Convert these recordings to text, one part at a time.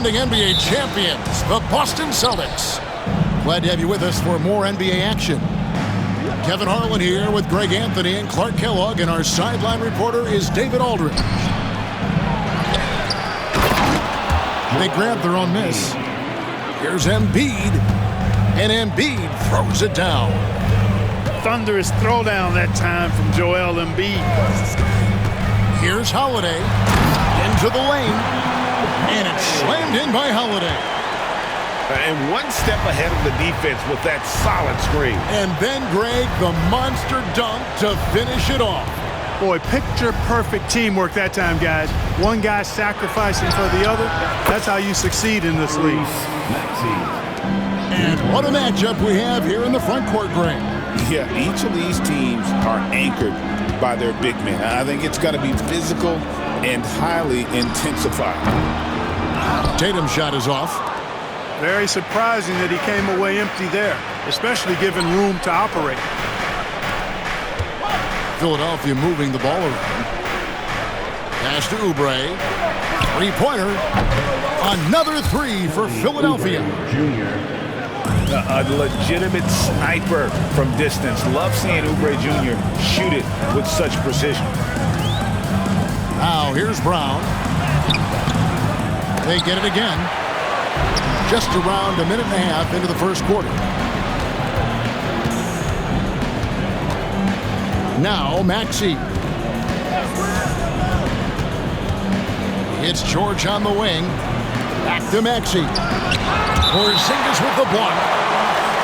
defending NBA champions, the Boston Celtics. Glad to have you with us for more NBA action. Kevin Harlan here with Greg Anthony and Clark Kellogg, and our sideline reporter is David Aldridge. They grab their own miss. Here's Embiid, and Embiid throws it down. Thunderous throwdown that time from Joel Embiid. Here's Holiday into the lane, and it's slammed in by Holiday. And one step ahead of the defense with that solid screen. And then, Greg, the monster dunk to finish it off. Boy, picture-perfect teamwork that time, guys. One guy sacrificing for the other. That's how you succeed in this league. And what a matchup we have here in the front court, Greg. Yeah, each of these teams are anchored by their big men. I think it's going to be physical and highly intensified. Tatum's shot is off. Very surprising that he came away empty there, especially given room to operate. Philadelphia moving the ball around. Pass to Oubre. Three-pointer. Another three for Philadelphia. A legitimate sniper from distance. Love seeing Oubre Jr. shoot it with such precision. Now here's Brown. They get it again. Just around a minute and a half into the first quarter. Now Maxey. It's George on the wing. Back to Maxey. Porzingis with the block.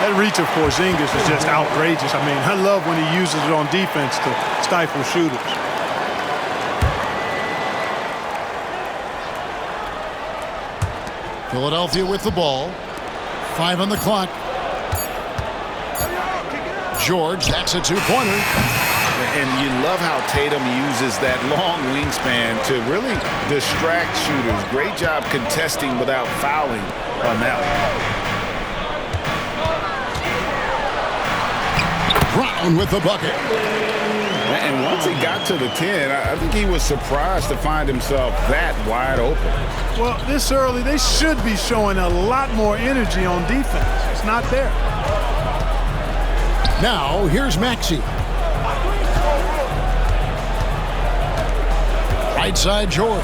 That reach of Porzingis is just outrageous. I mean, I love when he uses it on defense to stifle shooters. Philadelphia with the ball. 5 on the clock. George, that's a two-pointer. And you love how Tatum uses that long wingspan to really distract shooters. Great job contesting without fouling on that one. Brown with the bucket. And once he got to the 10, I think he was surprised to find himself that wide open. Well, this early, they should be showing a lot more energy on defense. It's not there. Now, here's Maxey. Right side, George.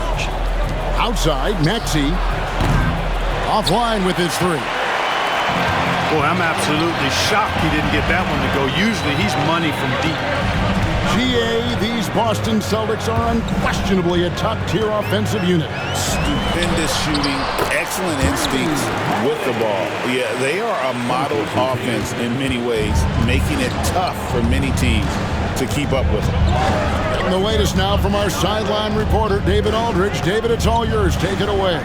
Outside, Maxey. Offline with his three. Boy, I'm absolutely shocked he didn't get that one to go. Usually, he's money from deep. GA, these Boston Celtics are unquestionably a top-tier offensive unit. Stupendous shooting, excellent instincts with the ball. Yeah, they are a model offense in many ways, making it tough for many teams to keep up with them. And the latest now from our sideline reporter, David Aldridge. David, it's all yours. Take it away.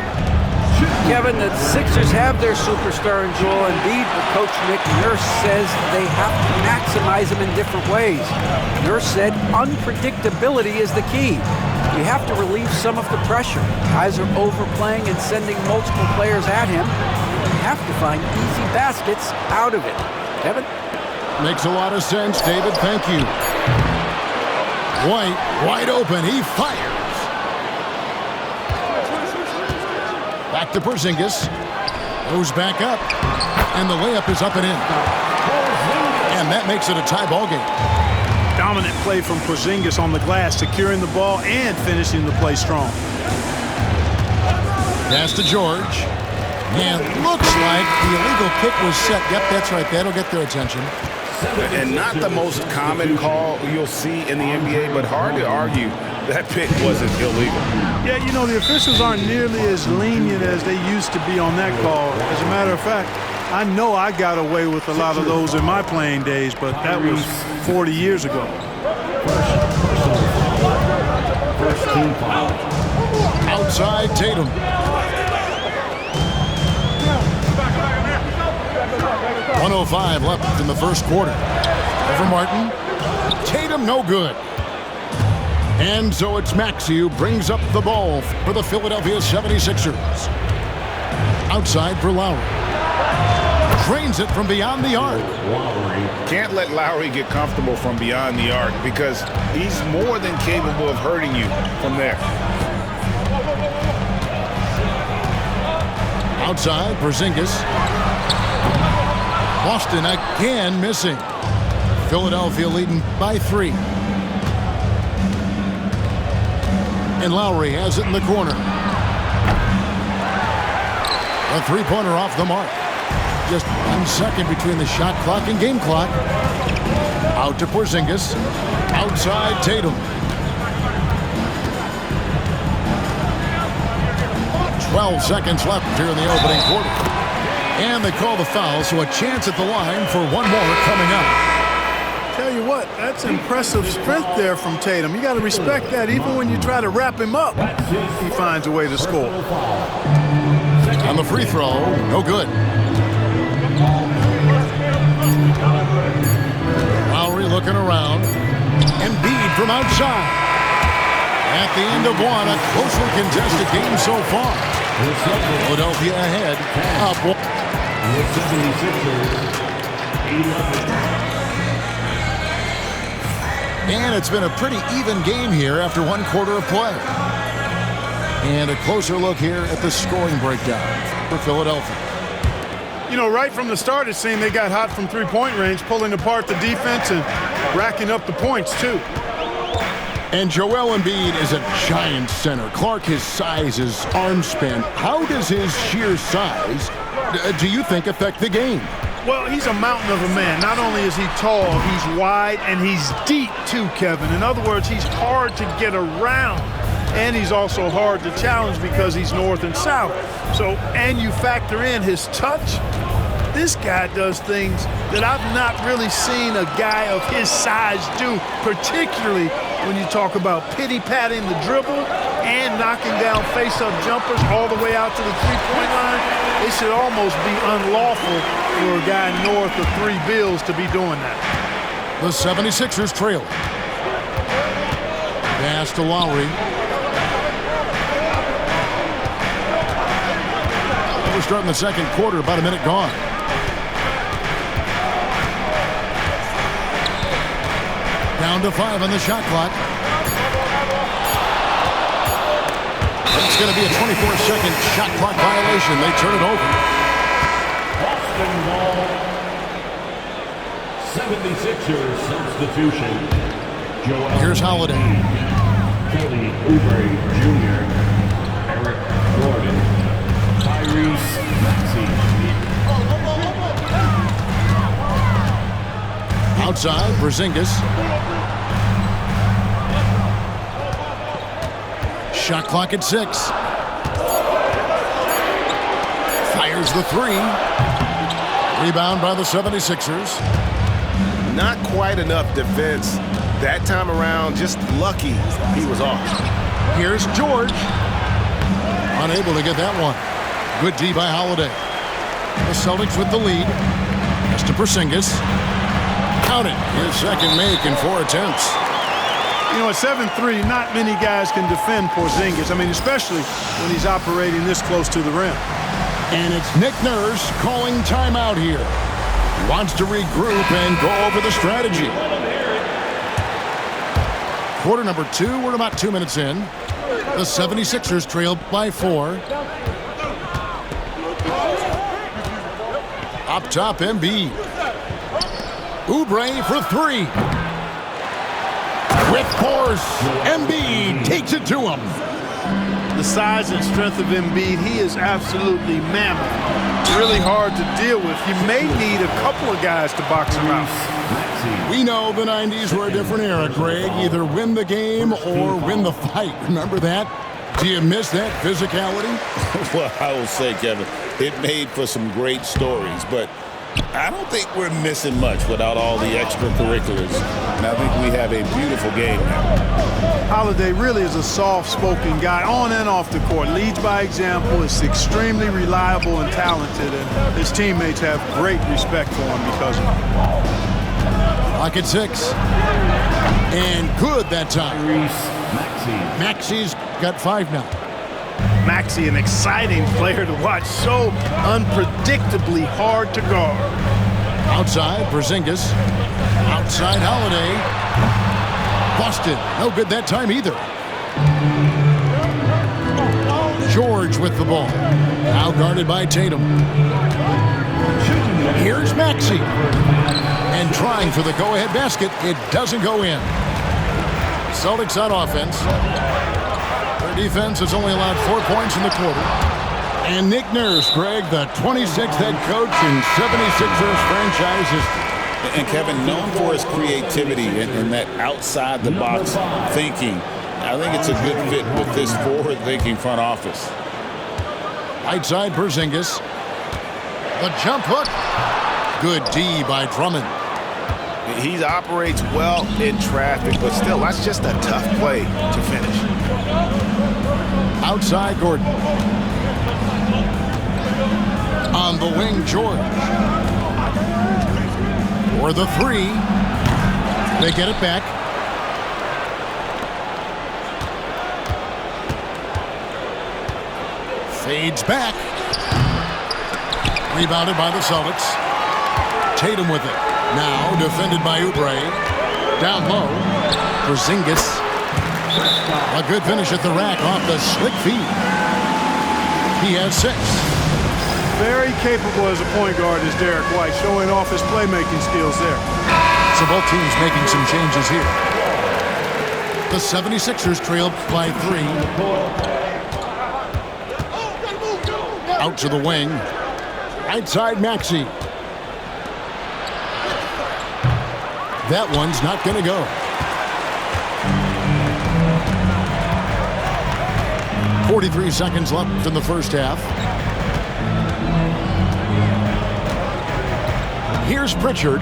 Kevin, the Sixers have their superstar in Joel Embiid, but Coach Nick Nurse says they have to maximize him in different ways. Nurse said unpredictability is the key. You have to relieve some of the pressure. Guys are overplaying and sending multiple players at him. You have to find easy baskets out of it. Kevin? Makes a lot of sense, David. Thank you. White, wide open. He fires. Back to Porzingis. Goes back up. And the layup is up and in. And that makes it a tie ball game. Dominant play from Porzingis on the glass, securing the ball and finishing the play strong. Pass to George. And looks like the illegal kick was set. Yep, that's right. That'll get their attention. And not the most common call you'll see in the NBA, but hard to argue that pick wasn't illegal. Yeah, you know, the officials aren't nearly as lenient as they used to be on that call. As a matter of fact, I know I got away with a lot of those in my playing days, but that was 40 years ago. First team foul. Outside Tatum. .105 left in the first quarter. Over Martin. Tatum no good. And so it's Maxey who brings up the ball for the Philadelphia 76ers. Outside for Lowry. Drains it from beyond the arc. Can't let Lowry get comfortable from beyond the arc because he's more than capable of hurting you from there. Outside, Porzingis. Boston again missing. Philadelphia leading by 3. And Lowry has it in the corner. A three-pointer off the mark. Just 1 second between the shot clock and game clock. Out to Porzingis. Outside Tatum. 12 seconds left here in the opening quarter. And they call the foul, so a chance at the line for one more coming up. Tell you what, that's impressive strength there from Tatum. You got to respect that. Even when you try to wrap him up, he finds a way to score. On the free throw, no good. Lowry looking around. Embiid from outside. At the end of one, a closely contested game so far. Philadelphia ahead, up 1. And it's been a pretty even game here after 1 quarter of play. And a closer look here at the scoring breakdown for Philadelphia. You know, right from the start, it seemed they got hot from three-point range, pulling apart the defense and racking up the points, too. And Joel Embiid is a giant center. Clark, his size, his arm span. How does his sheer size, do you think, affect the game? Well, he's a mountain of a man. Not only is he tall, he's wide, and he's deep, too, Kevin. In other words, he's hard to get around. And he's also hard to challenge because he's north and south. So, and you factor in his touch, this guy does things that I've not really seen a guy of his size do, particularly when you talk about pity-patting the dribble and knocking down face-up jumpers all the way out to the three-point line. It should almost be unlawful for a guy north of 3 bills to be doing that. The 76ers trail. Pass to Lowry. We're starting the second quarter, about a minute gone. Down to 5 on the shot clock. It's going to be a 24-second shot clock violation. They turn it over. Boston ball. 76ers substitution. Here's Holiday. Kelly Oubre Jr. Eric Gordon. Tyrese Maxey. Outside, Porzingis. Shot clock at 6. Fires the 3. Rebound by the 76ers. Not quite enough defense that time around. Just lucky he was off. Here's George. Unable to get that one. Good D by Holiday. The Celtics with the lead. Pass to Porzingis. Count it. His second make in 4 attempts. You know, at 7'3", not many guys can defend Porzingis. I mean, especially when he's operating this close to the rim. And it's Nick Nurse calling timeout here. He wants to regroup and go over the strategy. Quarter number 2, we're about 2 minutes in. The 76ers trail by 4. Up top, Embiid. Oubre for 3. With force, Embiid takes it to him. The size and strength of Embiid, he is absolutely mammoth. Really hard to deal with. You may need a couple of guys to box him out. We know the 90s were a different era, Greg. Either win the game or win the fight. Remember that? Do you miss that physicality? Well, I will say, Kevin, it made for some great stories, but I don't think we're missing much without all the extracurriculars. And I think we have a beautiful game now. Holiday really is a soft-spoken guy on and off the court. Leads by example, is extremely reliable and talented, and his teammates have great respect for him because of it. Clock at 6. And good that time. Maxey's got 5 now. Maxey, an exciting player to watch. So unpredictably hard to guard. Outside, Porzingis. Outside, Holiday. Boston, no good that time either. George with the ball. Now guarded by Tatum. Here's Maxey. And trying for the go-ahead basket. It doesn't go in. Celtics on offense. Their defense has only allowed 4 points in the quarter. And Nick Nurse, Greg, the 26th head coach in 76ers franchises. And Kevin, known for his creativity and that outside-the-box thinking, I think it's a good fit with this forward-thinking front office. Right side, Porzingis. The jump hook. Good D by Drummond. He operates well in traffic, but still, that's just a tough play to finish. Outside, Gordon. On the wing, George. For the three. They get it back. Fades back. Rebounded by the Celtics. Tatum with it. Now defended by Oubre. Down low. Porzingis. A good finish at the rack off the slick feed. He has 6. Very capable as a point guard is Derek White, showing off his playmaking skills there. So both teams making some changes here. The 76ers trailed by 3. Out to the wing. Outside Maxey. That one's not going to go. 43 seconds left in the first half. Here's Pritchard.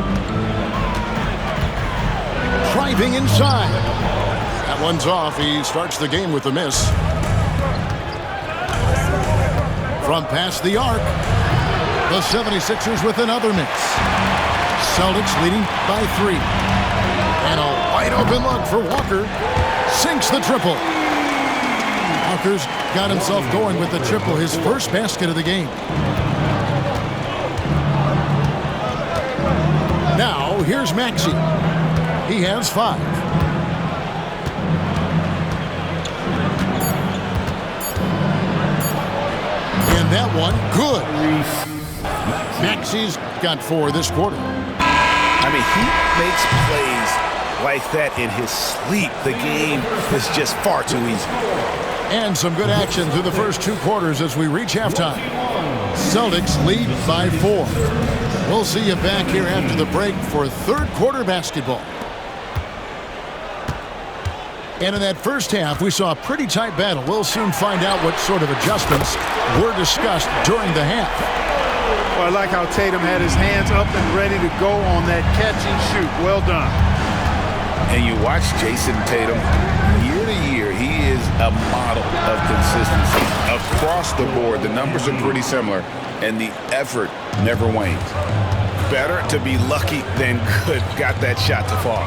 Driving inside. That one's off. He starts the game with a miss. From past the arc, the 76ers with another miss. Celtics leading by 3. And a wide open look for Walker. Sinks the triple. Walker's got himself going with the triple, his first basket of the game. Now, here's Maxey. He has 5. And that one, good. Maxey's got 4 this quarter. I mean, he makes plays like that in his sleep. The game is just far too easy. And some good action through the first 2 quarters as we reach halftime. Celtics lead by 4. We'll see you back here after the break for third quarter basketball. And in that first half, we saw a pretty tight battle. We'll soon find out what sort of adjustments were discussed during the half. Well, I like how Tatum had his hands up and ready to go on that catch and shoot. Well done. And you watch Jason Tatum, year to year, he is a model of consistency. Across the board, the numbers are pretty similar, and the effort never wanes. Better to be lucky than good. Got that shot to fall.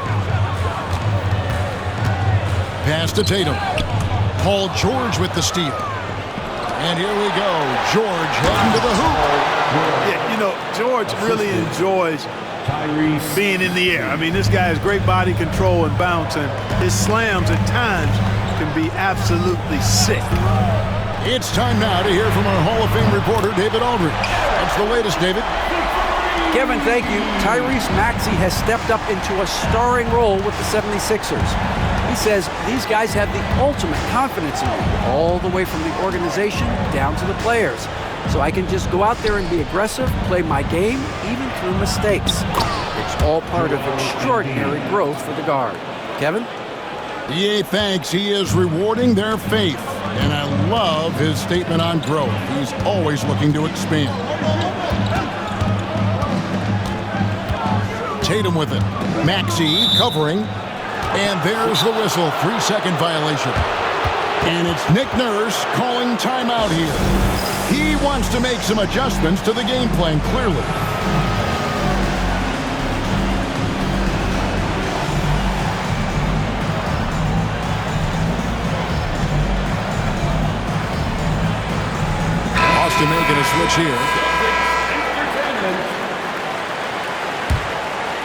Pass to Tatum. Paul George with the steal. And here we go. George heading to the hoop. Yeah, you know, George really enjoys being in the air. I mean, this guy has great body control and bounce, and his slams at times can be absolutely sick. It's time now to hear from our Hall of Fame reporter, David Aldridge. What's the latest, David? Kevin, thank you. Tyrese Maxey has stepped up into a starring role with the 76ers. He says these guys have the ultimate confidence in me, all the way from the organization down to the players. So I can just go out there and be aggressive, play my game, even through mistakes. It's all part of extraordinary growth for the guard. Kevin? EA thanks. He is rewarding their faith. And I love his statement on growth. He's always looking to expand. Tatum with it. Maxey covering. And there's the whistle. 3-second violation. And it's Nick Nurse calling timeout here. He wants to make some adjustments to the game plan, clearly. Austin making a switch here.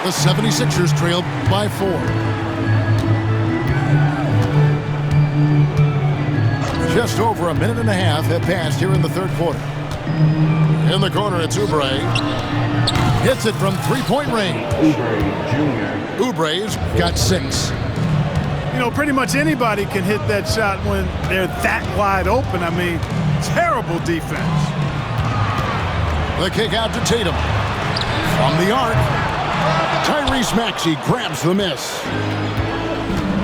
The 76ers trailed by 4. Just over a minute and a half have passed here in the third quarter. In the corner, it's Oubre. Hits it from three-point range. Oubre Jr. Oubre's got 6. You know, pretty much anybody can hit that shot when they're that wide open. I mean, terrible defense. The kick out to Tatum. From the arc, Tyrese Maxey grabs the miss.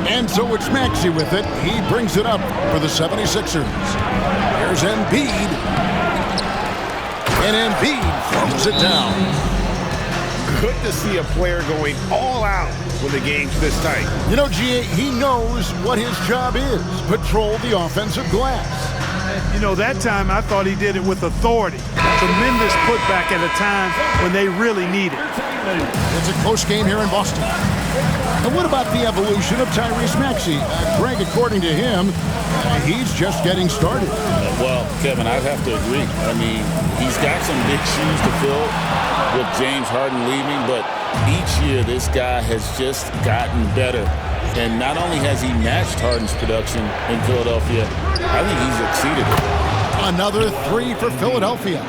And so it's Maxey with it. He brings it up for the 76ers. Here's Embiid. And Embiid throws it down. Good to see a player going all out when the game's this tight. You know, G.A., he knows what his job is. Patrol the offensive glass. You know, that time I thought he did it with authority. Tremendous putback at a time when they really need it. It's a close game here in Boston. And what about the evolution of Tyrese Maxey? Greg, according to him, he's just getting started. Well, Kevin, I'd have to agree. I mean, he's got some big shoes to fill with James Harden leaving, but each year this guy has just gotten better. And not only has he matched Harden's production in Philadelphia, I think he's exceeded it. Another 3 for Philadelphia.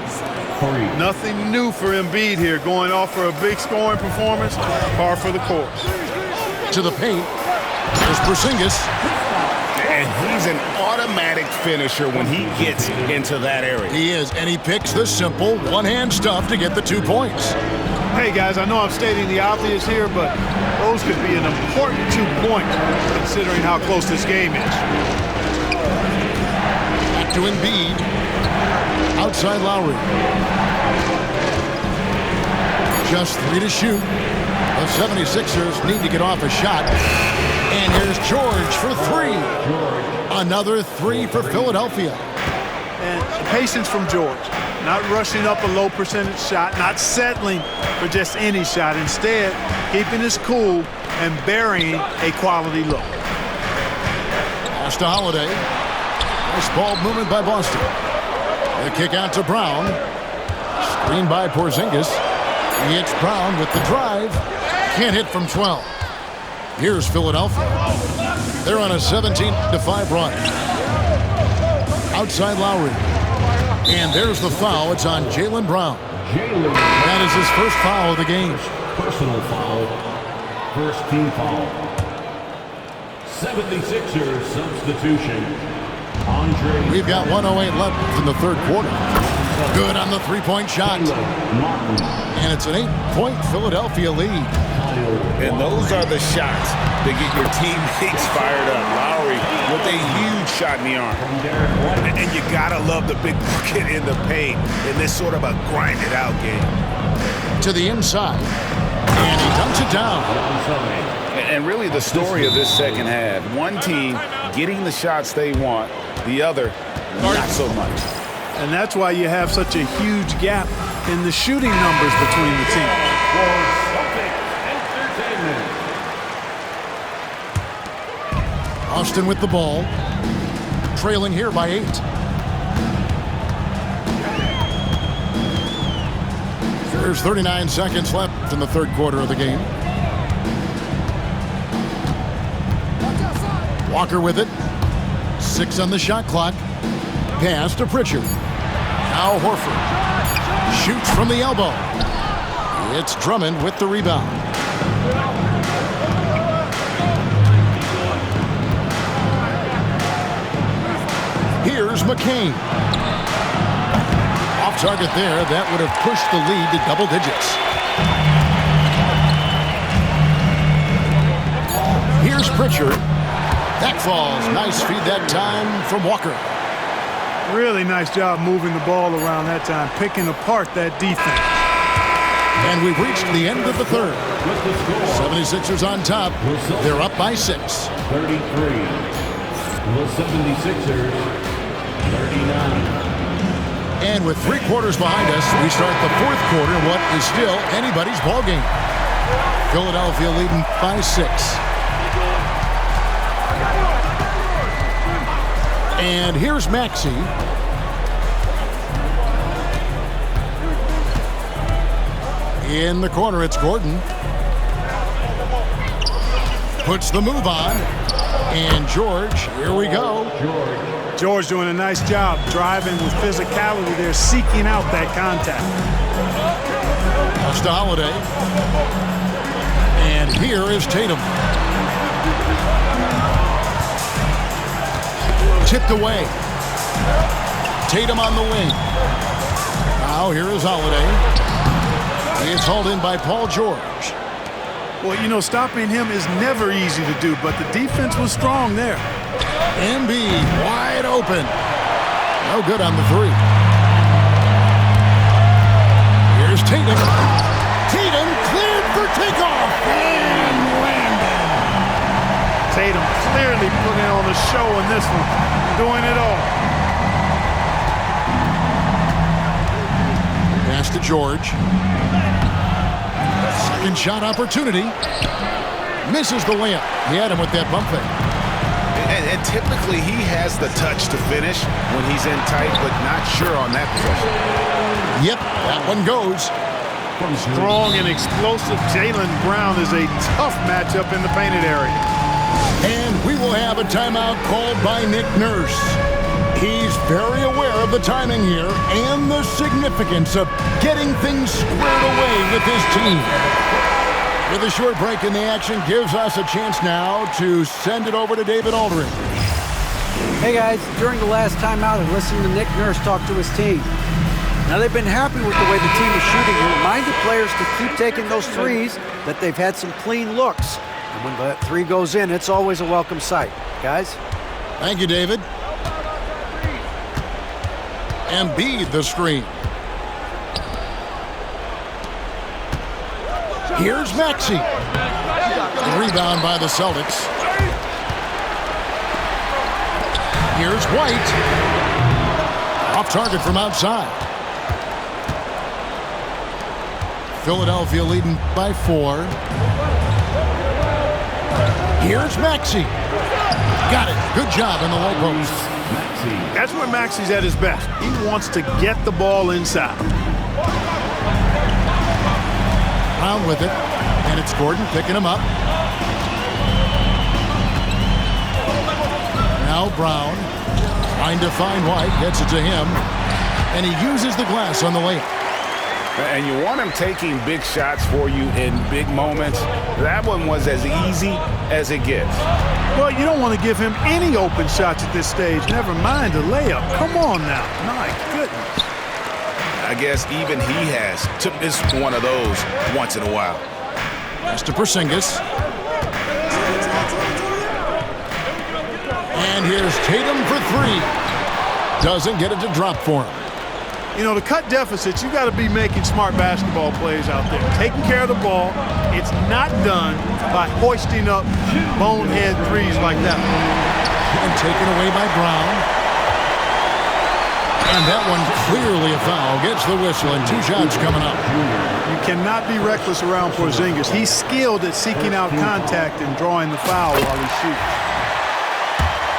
Nothing new for Embiid here, going off for a big scoring performance, par for the course. To the paint, there's Porzingis. And he's an automatic finisher when he gets into that area. He is, and he picks the simple one-hand stuff to get the 2 points. Hey, guys, I know I'm stating the obvious here, but those could be an important 2 points considering how close this game is. Back to Embiid. Outside Lowry. Just 3 to shoot. The 76ers need to get off a shot. And here's George for 3. Another 3 for Philadelphia. And patience from George. Not rushing up a low percentage shot, not settling for just any shot. Instead, keeping his cool and burying a quality look. Pass to Holiday. Nice ball movement by Boston. The kick out to Brown. Screen by Porzingis. He hits Brown with the drive. Can't hit from 12. Here's Philadelphia. They're on a 17-5 run. Outside Lowry. And there's the foul. It's on Jaylen Brown. That is his first foul of the game. Personal foul. First team foul. 76ers substitution. Andre. We've got 1:08 left in the third quarter. Good on the three-point shot. And it's an 8-point Philadelphia lead. And those are the shots that get your teammates fired up. Lowry with a huge shot in the arm. And you gotta love the big bucket in the paint in this sort of a grinded-out game. To the inside. And he dunks it down. And really the story of this second half, one team getting the shots they want, the other not so much. And that's why you have such a huge gap in the shooting numbers between the teams. Austin with the ball. Trailing here by 8. There's 39 seconds left in the third quarter of the game. Walker with it. 6 on the shot clock. Pass to Pritchard. Now Horford. Shoots from the elbow. It's Drummond with the rebound. Here's McCain. Off target there. That would have pushed the lead to double digits. Here's Pritchard. That falls. Nice feed that time from Walker. Really nice job moving the ball around that time, picking apart that defense. And we've reached the end of the third. 76ers on top. They're up by 6. 33. The 76ers, 39. And with 3 quarters behind us, we start the fourth quarter in what is still anybody's ballgame. Philadelphia leading by 6. And here's Maxey. In the corner, it's Gordon. Puts the move on. And George, here we go. George doing a nice job driving with physicality there, seeking out that contact. Pass to Holiday. And here is Tatum. Tipped away. Tatum on the wing. Now here is Holiday. He is hauled in by Paul George. Well, you know, stopping him is never easy to do, but the defense was strong there. Embiid wide open. No good on the three. Here's Tatum. Tatum cleared for takeoff and landed. Tatum clearly putting on the show in this one, doing it all. Pass to George. Second shot opportunity. Misses the layup. He had him with that bump fake. And typically he has the touch to finish when he's in tight, but not sure on that possession. Yep, that one goes. Strong and explosive Jaylen Brown is a tough matchup in the painted area. And we will have a timeout called by Nick Nurse. He's very aware of the timing here and the significance of getting things squared away with his team. With a short break in the action gives us a chance now to send it over to David Aldridge. Hey guys, during the last timeout, I listened to Nick Nurse talk to his team. Now they've been happy with the way the team is shooting. He reminded players to keep taking those threes, that they've had some clean looks. And when that three goes in, it's always a welcome sight. Guys? Thank you, David. Embiid the screen. Here's Maxey. Rebound by the Celtics. Here's White. Off target from outside. Philadelphia leading by 4. Here's Maxey. Got it. Good job in the low post. That's where Maxey's at his best. He wants to get the ball inside. Brown with it. And it's Gordon picking him up. Now Brown trying to find White. Gets it to him. And he uses the glass on the layup. And you want him taking big shots for you in big moments. That one was as easy as it gets. Well, you don't want to give him any open shots at this stage. Never mind a layup. Come on now. My goodness. I guess even he has to miss one of those once in a while. Pass to Porzingis. And here's Tatum for 3. Doesn't get it to drop for him. You know, to cut deficits, you got to be making smart basketball plays out there. Taking care of the ball. It's not done by hoisting up bonehead threes like that. And taken away by Brown. And that one clearly a foul. Gets the whistle and 2 shots coming up. You cannot be reckless around Porzingis. He's skilled at seeking out contact and drawing the foul while he shoots.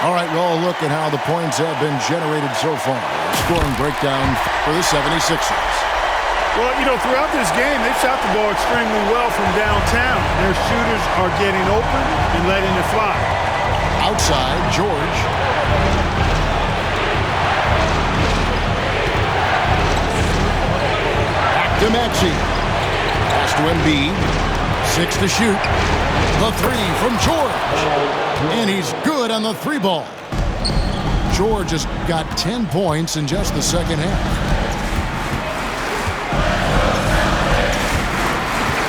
All right, well, look at how the points have been generated so far. Scoring breakdown for the 76ers. Well, you know, throughout this game, they've shot the ball extremely well from downtown. Their shooters are getting open and letting it fly. Outside, George. Back to Maxey. Pass to Embiid. 6 to shoot. The 3 from George. And he's good on the 3 ball. George has got 10 points in just the second half.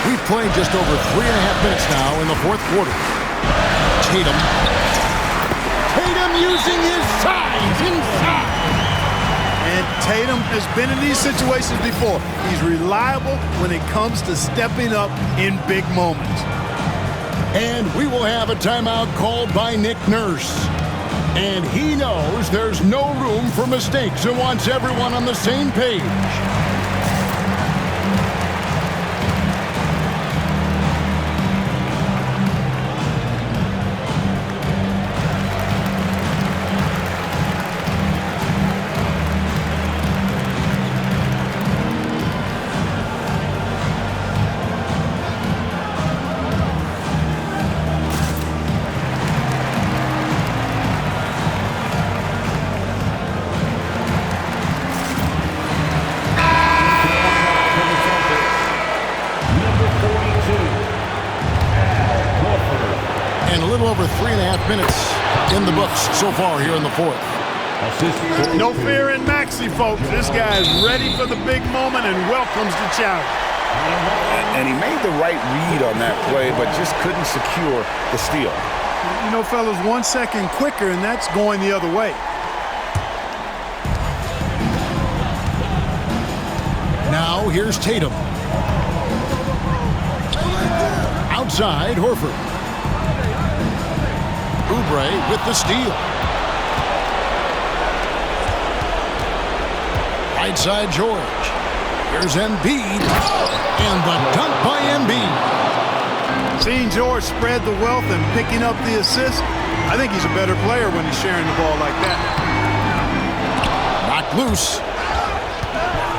We've played just over 3.5 minutes now in the 4th quarter. Tatum. Tatum using his size inside. And Tatum has been in these situations before. He's reliable when it comes to stepping up in big moments. And we will have a timeout called by Nick Nurse. And he knows there's no room for mistakes and wants everyone on the same page. minutes in the books so far here in the fourth. No fear in Maxey, folks. This guy is ready for the big moment and welcomes the challenge. And he made the right read on that play, but just couldn't secure the steal. You know, fellas, 1 second quicker, and that's going the other way. Now here's Tatum. Outside, Horford. Oubre with the steal. Right side, George. Here's Embiid. And the dunk by Embiid. Seeing George spread the wealth and picking up the assist, I think he's a better player when he's sharing the ball like that. Knocked loose.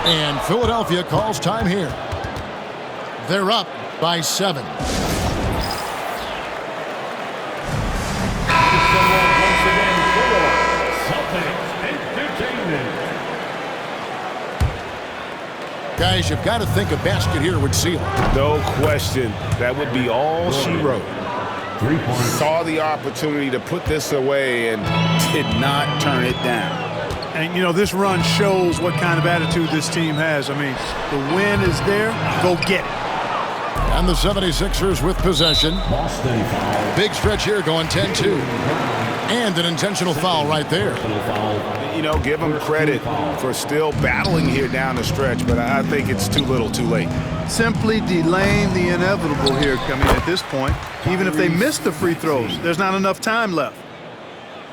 And Philadelphia calls time here. They're up by 7. Guys, you've got to think a basket here would seal it. No question. That would be all she wrote. 3 points. Saw the opportunity to put this away and did not turn it down. And, you know, this run shows what kind of attitude this team has. I mean, the win is there. Go get it. And the 76ers with possession. Boston foul. Big stretch here going 10-2. And an intentional foul right there. You know, give them credit for still battling here down the stretch, but I think it's too little too late. Simply delaying the inevitable here coming at this point. Even if they miss the free throws, there's not enough time left.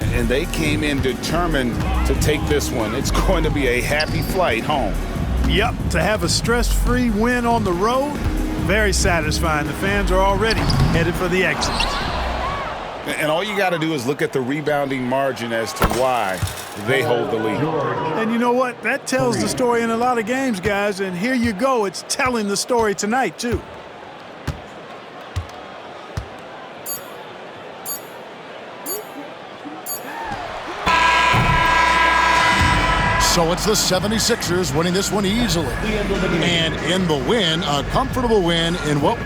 And they came in determined to take this one. It's going to be a happy flight home. Yep, to have a stress-free win on the road, very satisfying. The fans are already headed for the exit. And all you got to do is look at the rebounding margin as to why they hold the lead. And you know what? That tells the story in a lot of games, guys. And here you go. It's telling the story tonight, too. So it's the 76ers winning this one easily. And in the win, a comfortable win in what